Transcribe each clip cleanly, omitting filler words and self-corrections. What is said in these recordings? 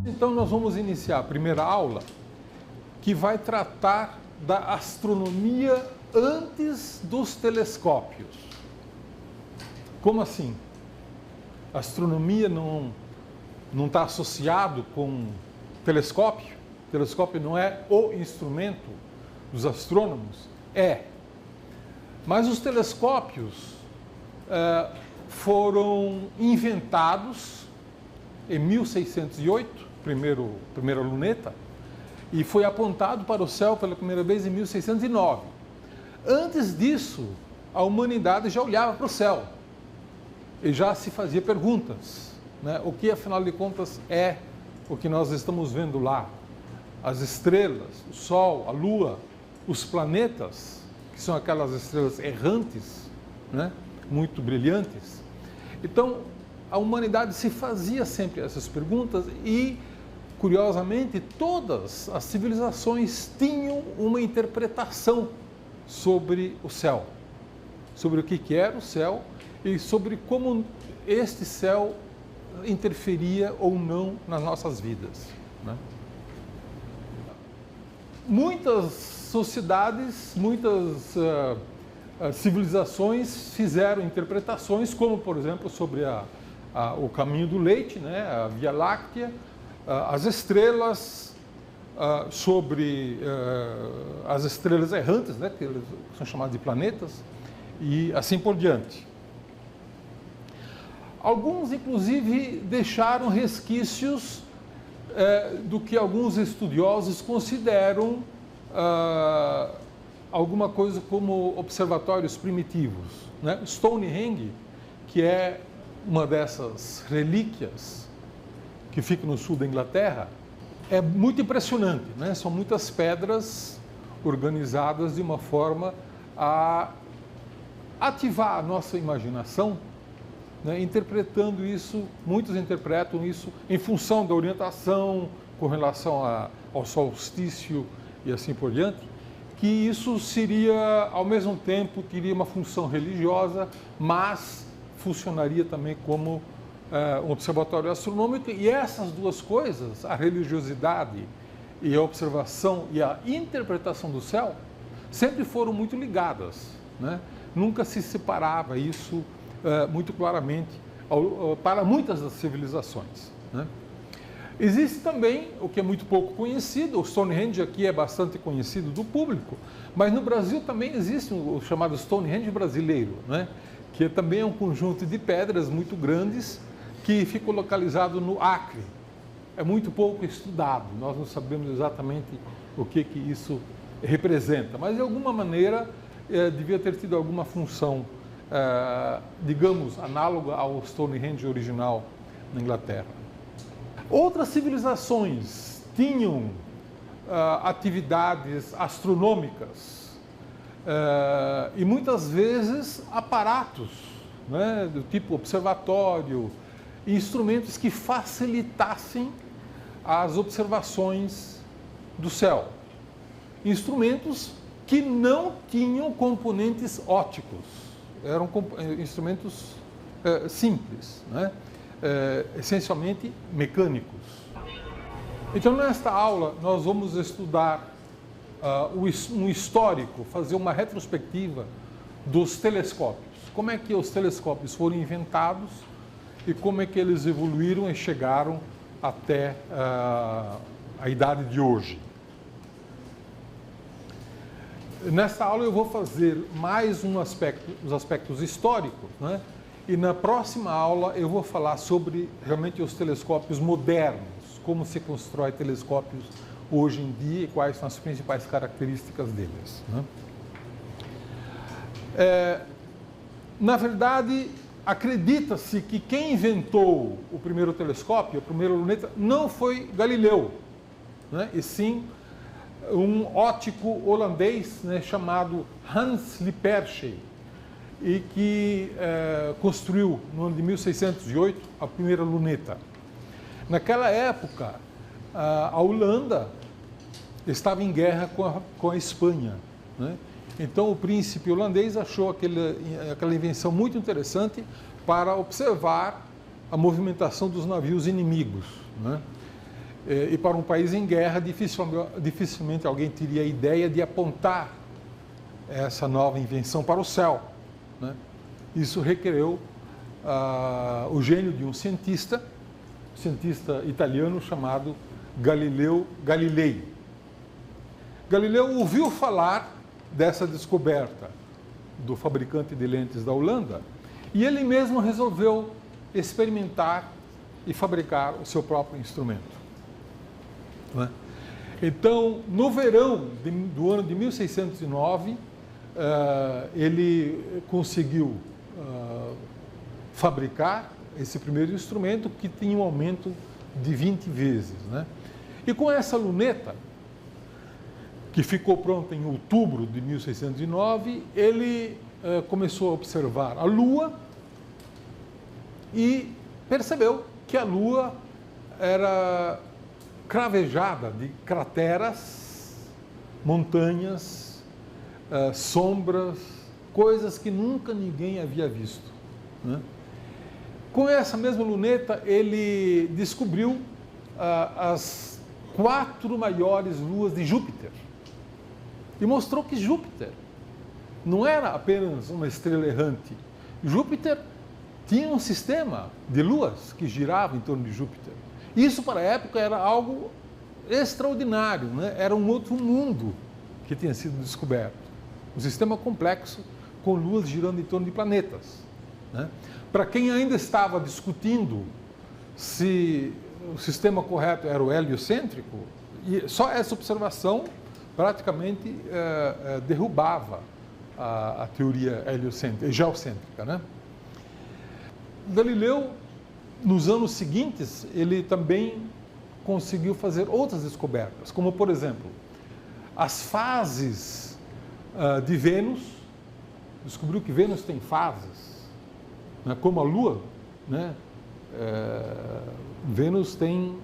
Então nós vamos iniciar a primeira aula, que vai tratar da astronomia antes dos telescópios. Como assim? A astronomia não está associado com telescópio? O telescópio não é o instrumento dos astrônomos? É. Mas os telescópios foram inventados em 1608, primeira luneta, e foi apontado para o céu pela primeira vez em 1609. Antes disso, a humanidade já olhava para o céu e já se fazia perguntas, né? O que, afinal de contas, é o que nós estamos vendo lá? As estrelas, o Sol, a Lua, os planetas, que são aquelas estrelas errantes, né? Muito brilhantes. Então, a humanidade se fazia sempre essas perguntas e, curiosamente, todas as civilizações tinham uma interpretação sobre o céu, sobre o que era o céu e sobre como este céu interferia ou não nas nossas vidas, né? Muitas sociedades, muitas civilizações fizeram interpretações, como, por exemplo, sobre o caminho do leite, né? A Via Láctea, as estrelas, sobre as estrelas errantes, né? Que são chamadas de planetas, e assim por diante. Alguns, inclusive, deixaram resquícios do que alguns estudiosos consideram alguma coisa como observatórios primitivos, né? Stonehenge, que é uma dessas relíquias que fica no sul da Inglaterra, é muito impressionante, né? São muitas pedras organizadas de uma forma a ativar a nossa imaginação, né? Interpretando isso, muitos interpretam isso em função da orientação com relação ao solstício e assim por diante, que isso seria, ao mesmo tempo, teria uma função religiosa, mas funcionaria também como um observatório astronômico. E essas duas coisas, a religiosidade e a observação e a interpretação do céu, sempre foram muito ligadas, né? Nunca se separava isso muito claramente para muitas das civilizações, né? Existe também, o que é muito pouco conhecido, o Stonehenge aqui é bastante conhecido do público, mas no Brasil também existe o chamado Stonehenge brasileiro, né? Que também é um conjunto de pedras muito grandes que ficou localizado no Acre. É muito pouco estudado, nós não sabemos exatamente o que isso representa, mas de alguma maneira devia ter tido alguma função, digamos, análoga ao Stonehenge original na Inglaterra. Outras civilizações tinham atividades astronômicas e muitas vezes aparatos, né, do tipo observatório, instrumentos que facilitassem as observações do céu. Instrumentos que não tinham componentes ópticos, eram instrumentos simples, né? Essencialmente mecânicos. Então, nesta aula, nós vamos estudar um histórico, fazer uma retrospectiva dos telescópios. Como é que os telescópios foram inventados e como é que eles evoluíram e chegaram até a idade de hoje. Nesta aula eu vou fazer mais os aspectos históricos, né? E na próxima aula eu vou falar sobre realmente os telescópios modernos, como se constrói telescópios hoje em dia e quais são as principais características deles, né? Na verdade, acredita-se que quem inventou o primeiro telescópio, a primeira luneta, não foi Galileu, né? E sim um óptico holandês, né, chamado Hans Lippershey, e que construiu, no ano de 1608, a primeira luneta. Naquela época, a Holanda estava em guerra com a Espanha, né? Então, o príncipe holandês achou aquela invenção muito interessante para observar a movimentação dos navios inimigos, né? E para um país em guerra, dificilmente alguém teria a ideia de apontar essa nova invenção para o céu, né? Isso requereu o gênio de um cientista italiano chamado Galileu Galilei. Galileu ouviu falar dessa descoberta do fabricante de lentes da Holanda e ele mesmo resolveu experimentar e fabricar o seu próprio instrumento. Então, no verão do ano de 1609, ele conseguiu fabricar esse primeiro instrumento que tinha um aumento de 20 vezes, né? E com essa luneta, que ficou pronta em outubro de 1609, ele começou a observar a Lua e percebeu que a Lua era cravejada de crateras, montanhas, sombras, coisas que nunca ninguém havia visto, né? Com essa mesma luneta, ele descobriu as 4 maiores luas de Júpiter e mostrou que Júpiter não era apenas uma estrela errante. Júpiter tinha um sistema de luas que girava em torno de Júpiter. Isso, para a época, era algo extraordinário, né? Era um outro mundo que tinha sido descoberto. Um sistema complexo com luas girando em torno de planetas, né? Para quem ainda estava discutindo se o sistema correto era o heliocêntrico, e só essa observação praticamente derrubava a teoria geocêntrica, né? Galileu, nos anos seguintes, ele também conseguiu fazer outras descobertas, como, por exemplo, as fases de Vênus. Descobriu que Vênus tem fases, né, como a Lua, né? Vênus tem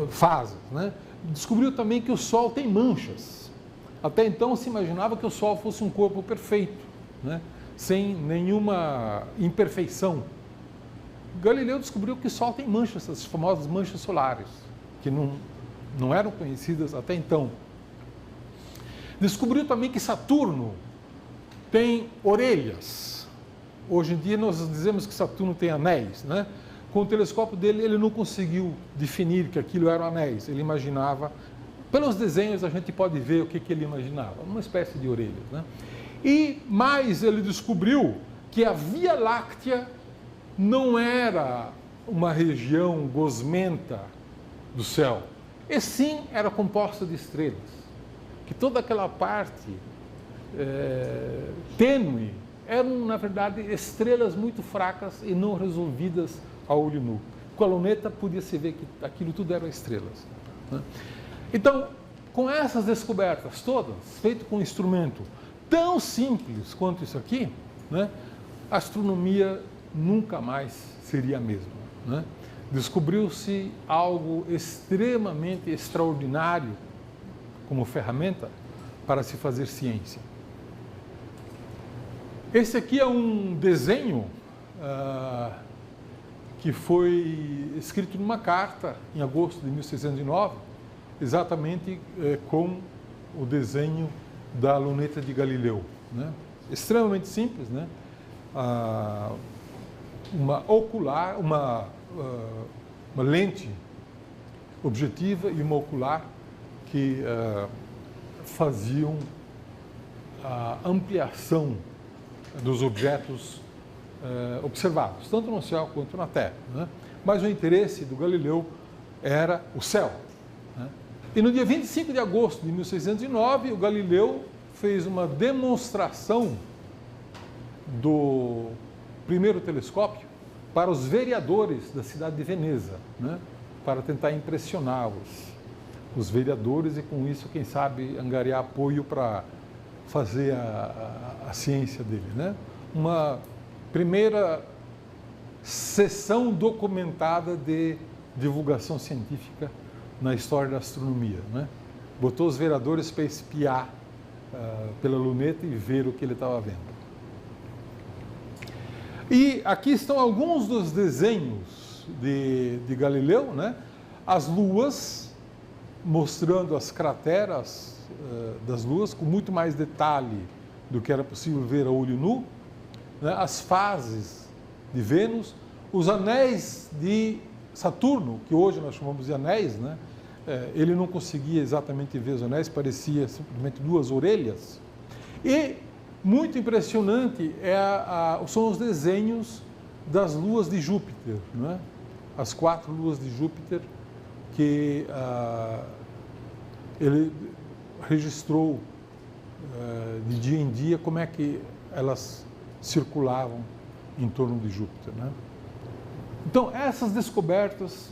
fases, né? Descobriu também que o Sol tem manchas. Até então se imaginava que o Sol fosse um corpo perfeito, né? Sem nenhuma imperfeição. Galileu descobriu que o Sol tem manchas, essas famosas manchas solares, que não eram conhecidas até então. Descobriu também que Saturno tem orelhas. Hoje em dia nós dizemos que Saturno tem anéis, né? Com o telescópio dele, ele não conseguiu definir que aquilo eram anéis. Ele imaginava, pelos desenhos a gente pode ver o que ele imaginava, uma espécie de orelhas, né? E mais, ele descobriu que a Via Láctea não era uma região gosmenta do céu, e sim era composta de estrelas, que toda aquela parte tênue eram, na verdade, estrelas muito fracas e não resolvidas a olho nu. Com a luneta podia-se ver que aquilo tudo eram estrelas, né? Então, com essas descobertas todas, feitas com um instrumento tão simples quanto isso aqui, né, a astronomia nunca mais seria a mesma, né? Descobriu-se algo extremamente extraordinário como ferramenta para se fazer ciência. Esse aqui é um desenho que foi escrito numa carta em agosto de 1609, exatamente com o desenho da luneta de Galileu, né? Extremamente simples, né? Uma lente objetiva e uma ocular que faziam a ampliação dos objetos observados, tanto no céu quanto na Terra, né? Mas o interesse do Galileu era o céu, né? E no dia 25 de agosto de 1609, o Galileu fez uma demonstração do primeiro telescópio para os vereadores da cidade de Veneza, né? Para tentar impressionar os vereadores e, com isso, quem sabe, angariar apoio para fazer a ciência dele, né? Uma primeira sessão documentada de divulgação científica na história da astronomia, né? Botou os vereadores para espiar pela luneta e ver o que ele estava vendo. E aqui estão alguns dos desenhos de Galileu, né? As luas, mostrando as crateras das luas com muito mais detalhe do que era possível ver a olho nu, né? As fases de Vênus, os anéis de Saturno, que hoje nós chamamos de anéis, né? Ele não conseguia exatamente ver os anéis, parecia simplesmente duas orelhas. E muito impressionante são os desenhos das luas de Júpiter, né? As 4 luas de Júpiter que ele registrou de dia em dia como é que elas circulavam em torno de Júpiter, né? Então, essas descobertas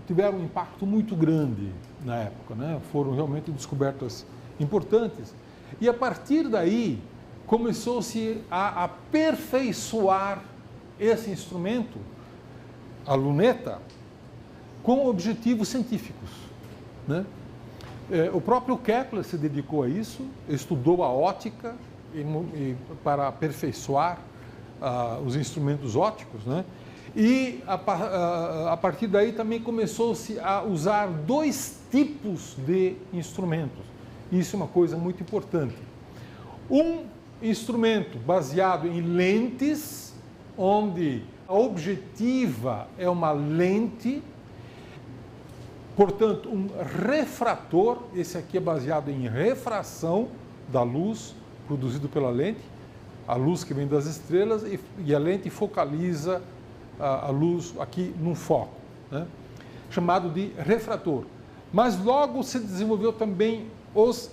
tiveram um impacto muito grande na época, né? Foram realmente descobertas importantes. E a partir daí, começou-se a aperfeiçoar esse instrumento, a luneta, com objetivos científicos, né? O próprio Kepler se dedicou a isso, estudou a ótica para aperfeiçoar os instrumentos ópticos, né? E a partir daí também começou-se a usar 2 tipos de instrumentos. Isso é uma coisa muito importante. Um instrumento baseado em lentes, onde a objetiva é uma lente, portanto, um refrator. Esse aqui é baseado em refração da luz produzido pela lente, a luz que vem das estrelas, e a lente focaliza a luz aqui num foco, né? Chamado de refrator. Mas logo se desenvolveu também os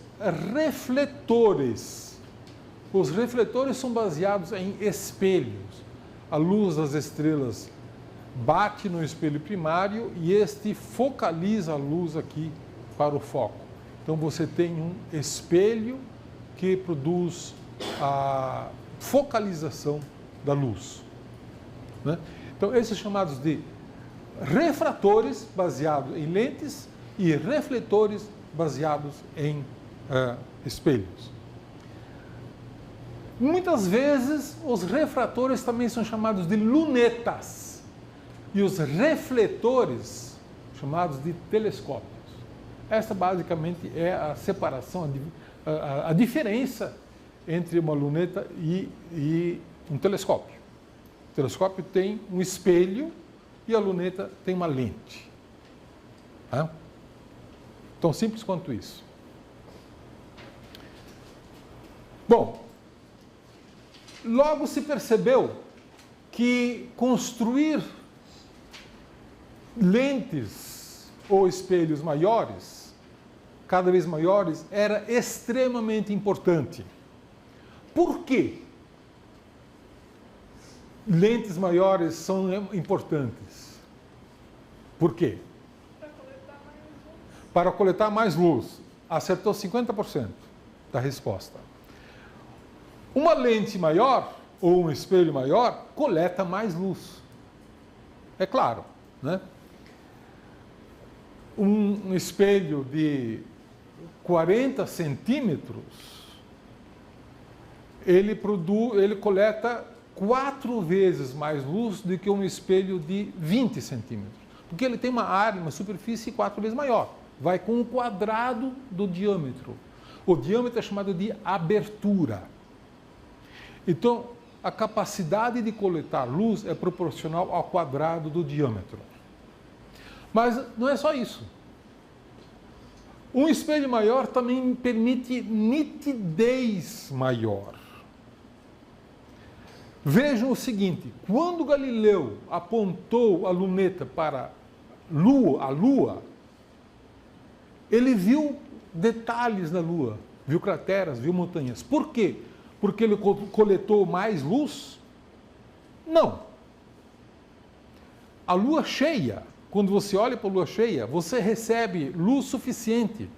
refletores. Os refletores são baseados em espelhos. A luz das estrelas bate no espelho primário e este focaliza a luz aqui para o foco. Então você tem um espelho que produz a focalização da luz, né? Então, esses chamados de refratores baseados em lentes e refletores baseados em espelhos. Muitas vezes, os refratores também são chamados de lunetas e os refletores chamados de telescópios. Essa, basicamente, é a separação, a diferença entre uma luneta e um telescópio. O telescópio tem um espelho e a luneta tem uma lente. Tá? Tão simples quanto isso. Bom, logo se percebeu que construir lentes ou espelhos maiores, cada vez maiores, era extremamente importante. Por quê? Lentes maiores são importantes. Por quê? Para coletar mais luz. Acertou 50% da resposta. Uma lente maior, ou um espelho maior, coleta mais luz. É claro, né? Um espelho de 40 centímetros, ele coleta 4 vezes mais luz do que um espelho de 20 centímetros. Porque ele tem uma área, uma superfície 4 vezes maior. Vai com um quadrado do diâmetro. O diâmetro é chamado de abertura. Então, a capacidade de coletar luz é proporcional ao quadrado do diâmetro. Mas não é só isso. Um espelho maior também permite nitidez maior. Vejam o seguinte, quando Galileu apontou a luneta para a Lua, ele viu detalhes na Lua, viu crateras, viu montanhas. Por quê? Porque ele coletou mais luz? Não. A Lua cheia, quando você olha para a Lua cheia, você recebe luz suficiente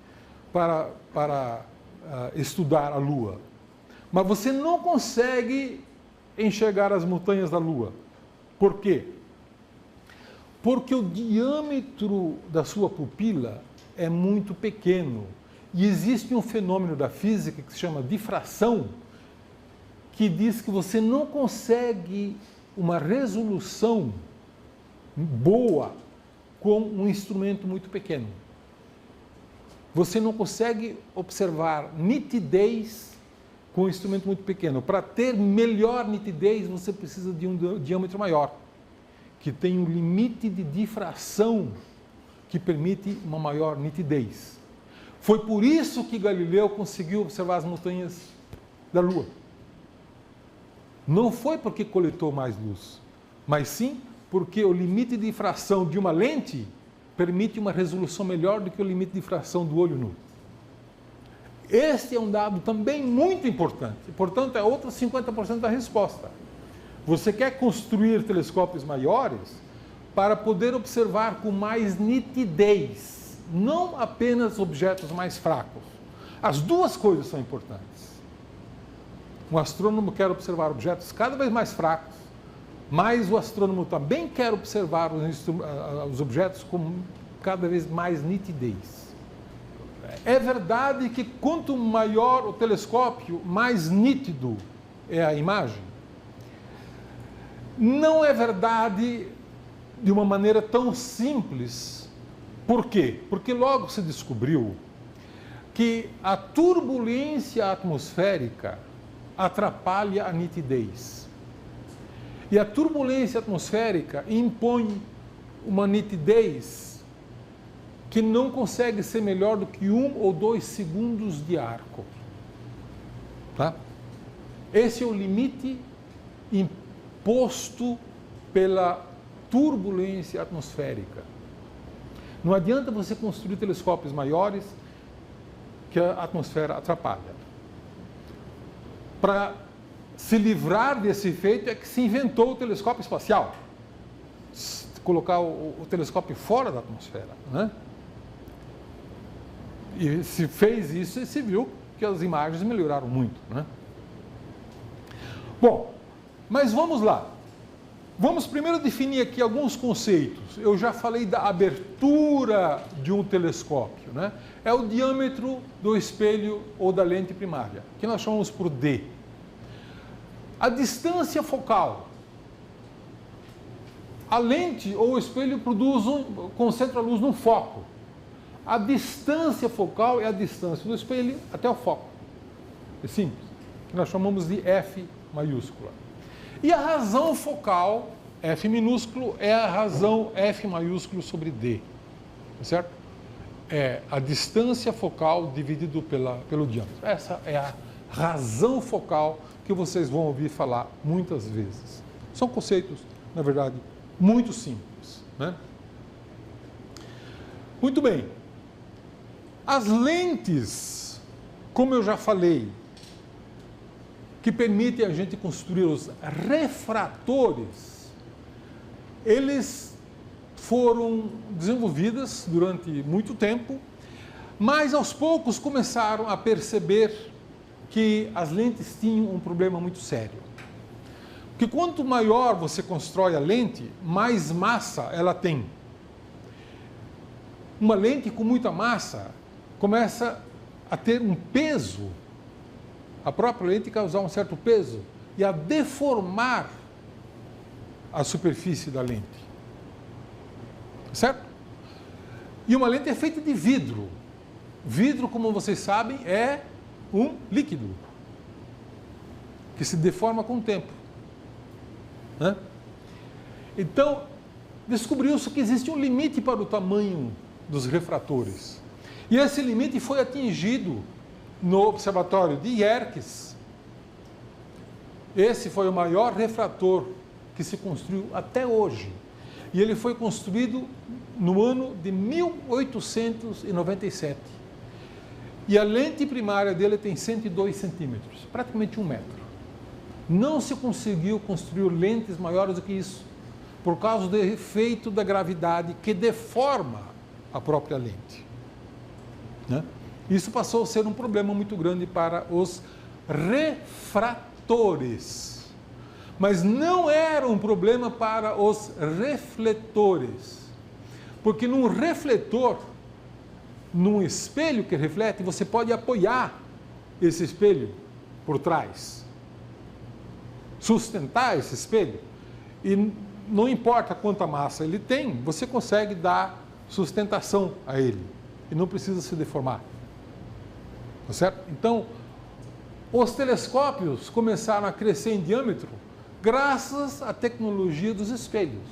para estudar a Lua. Mas você não consegue enxergar as montanhas da Lua. Por quê? Porque o diâmetro da sua pupila é muito pequeno. E existe um fenômeno da física que se chama difração, que diz que você não consegue uma resolução boa com um instrumento muito pequeno. Você não consegue observar nitidez com um instrumento muito pequeno. Para ter melhor nitidez, você precisa de um diâmetro maior, que tem um limite de difração que permite uma maior nitidez. Foi por isso que Galileu conseguiu observar as montanhas da Lua. Não foi porque coletou mais luz, mas sim porque o limite de difração de uma lente permite uma resolução melhor do que o limite de difração do olho nu. Este é um dado também muito importante. Portanto, é outro 50% da resposta. Você quer construir telescópios maiores para poder observar com mais nitidez, não apenas objetos mais fracos. As duas coisas são importantes. Um astrônomo quer observar objetos cada vez mais fracos, mas o astrônomo também quer observar os objetos com cada vez mais nitidez. É verdade que quanto maior o telescópio, mais nítido é a imagem. Não é verdade de uma maneira tão simples. Por quê? Porque logo se descobriu que a turbulência atmosférica atrapalha a nitidez. E a turbulência atmosférica impõe uma nitidez que não consegue ser melhor do que 1 ou 2 segundos de arco. Tá? Esse é o limite imposto pela turbulência atmosférica. Não adianta você construir telescópios maiores que a atmosfera atrapalha. Para se livrar desse efeito é que se inventou o telescópio espacial. Colocar o telescópio fora da atmosfera, né? E se fez isso e se viu que as imagens melhoraram muito, né? Bom, mas vamos lá. Vamos primeiro definir aqui alguns conceitos. Eu já falei da abertura de um telescópio, né? É o diâmetro do espelho ou da lente primária, que nós chamamos por D. A distância focal. A lente ou o espelho concentra a luz num foco. A distância focal é a distância do espelho até o foco. É simples. Que nós chamamos de F maiúscula. E a razão focal, F minúsculo, é a razão F maiúsculo sobre D. Certo? É a distância focal dividido pelo diâmetro. Essa é a razão focal que vocês vão ouvir falar muitas vezes. São conceitos, na verdade, muito simples, né? Muito bem. As lentes, como eu já falei, que permitem a gente construir os refratores, eles foram desenvolvidas durante muito tempo, mas aos poucos começaram a perceber que as lentes tinham um problema muito sério. Porque quanto maior você constrói a lente, mais massa ela tem. Uma lente com muita massa começa a ter um peso, a própria lente causar um certo peso e a deformar a superfície da lente. Certo? E uma lente é feita de vidro. Vidro, como vocês sabem, é um líquido que se deforma com o tempo. Né? Então, descobriu-se que existe um limite para o tamanho dos refratores. E esse limite foi atingido no observatório de Yerkes. Esse foi o maior refrator que se construiu até hoje. E ele foi construído no ano de 1897. E a lente primária dele tem 102 centímetros, praticamente 1 metro. Não se conseguiu construir lentes maiores do que isso, por causa do efeito da gravidade que deforma a própria lente. Né? Isso passou a ser um problema muito grande para os refratores. Mas não era um problema para os refletores. Porque num refletor, num espelho que reflete, você pode apoiar esse espelho por trás. Sustentar esse espelho. E não importa quanta massa ele tem, você consegue dar sustentação a ele e não precisa se deformar. Tá certo? Então, os telescópios começaram a crescer em diâmetro graças à tecnologia dos espelhos,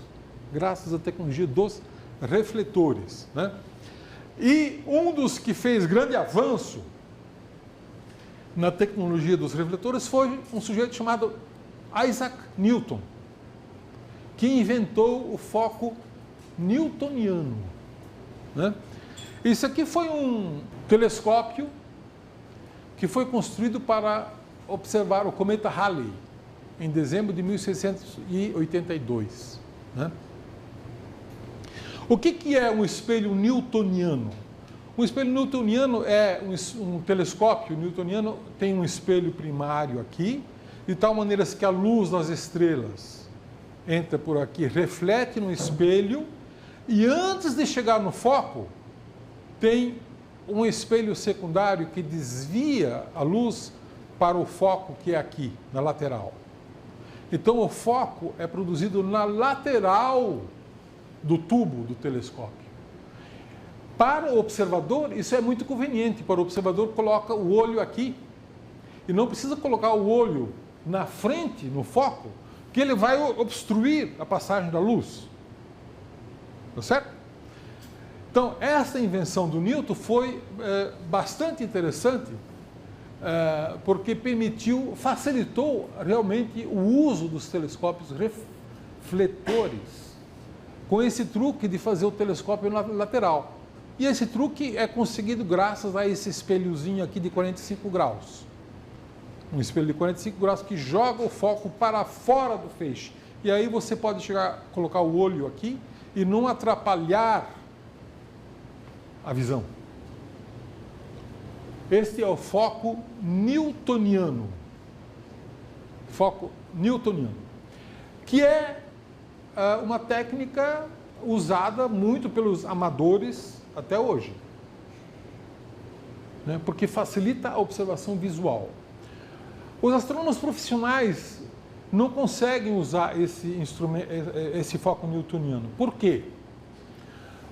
graças à tecnologia dos refletores, né? E um dos que fez grande avanço na tecnologia dos refletores foi um sujeito chamado Isaac Newton, que inventou o foco newtoniano, né? Isso aqui foi um telescópio que foi construído para observar o cometa Halley em dezembro de 1682, né? O que é um espelho newtoniano? Um espelho newtoniano é um telescópio newtoniano, tem um espelho primário aqui, de tal maneira que a luz das estrelas entra por aqui, reflete no espelho, e antes de chegar no foco, tem um espelho secundário que desvia a luz para o foco que é aqui, na lateral. Então o foco é produzido na lateral do tubo do telescópio. Para o observador, isso é muito conveniente. Para o observador, coloca o olho aqui e não precisa colocar o olho na frente, no foco, que ele vai obstruir a passagem da luz. Tá certo? Então, essa invenção do Newton foi bastante interessante, porque facilitou realmente o uso dos telescópios refletores, com esse truque de fazer o telescópio lateral. E esse truque é conseguido graças a esse espelhozinho aqui de 45 graus. Um espelho de 45 graus que joga o foco para fora do feixe. E aí você pode colocar o olho aqui e não atrapalhar a visão. Este é o foco newtoniano. Foco newtoniano. Que é uma técnica usada muito pelos amadores até hoje, né? Porque facilita a observação visual. Os astrônomos profissionais não conseguem usar esse foco newtoniano. Por quê?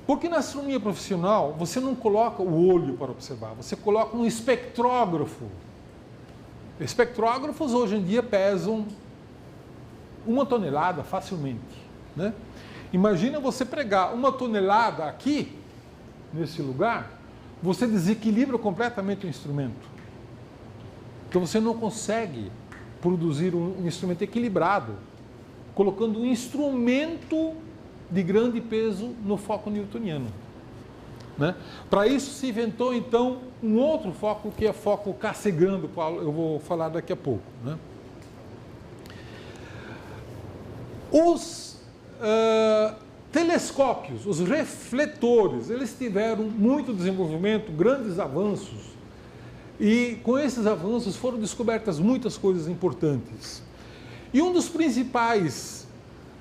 Porque na astronomia profissional você não coloca o olho para observar, você coloca um espectrógrafo. Espectrógrafos hoje em dia pesam 1 tonelada facilmente, né? Imagina você pregar 1 tonelada aqui, nesse lugar, você desequilibra completamente o instrumento. Então você não consegue produzir um instrumento equilibrado, colocando um instrumento de grande peso no foco newtoniano, né? Para isso se inventou então um outro foco, que é foco Cassegrain, do qual eu vou falar daqui a pouco, né? Os telescópios, os refletores, eles tiveram muito desenvolvimento, grandes avanços, e com esses avanços foram descobertas muitas coisas importantes. E um dos principais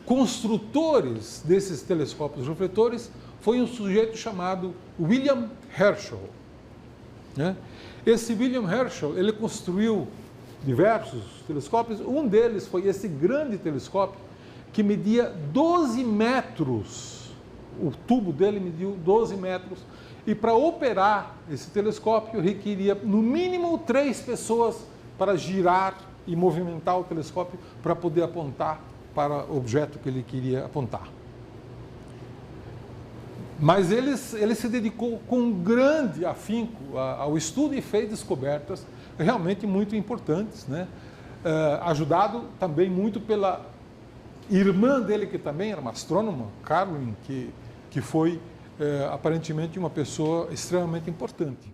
construtores desses telescópios refletores foi um sujeito chamado William Herschel, né? Esse William Herschel, ele construiu diversos telescópios. Um deles foi esse grande telescópio que media 12 metros, o tubo dele mediu 12 metros, e para operar esse telescópio requeria no mínimo 3 pessoas para girar e movimentar o telescópio para poder apontar para o objeto que ele queria apontar. Mas ele se dedicou com grande afinco ao estudo e fez descobertas realmente muito importantes, né? Ajudado também muito pela irmã dele, que também era uma astrônoma, Caroline, que foi aparentemente uma pessoa extremamente importante.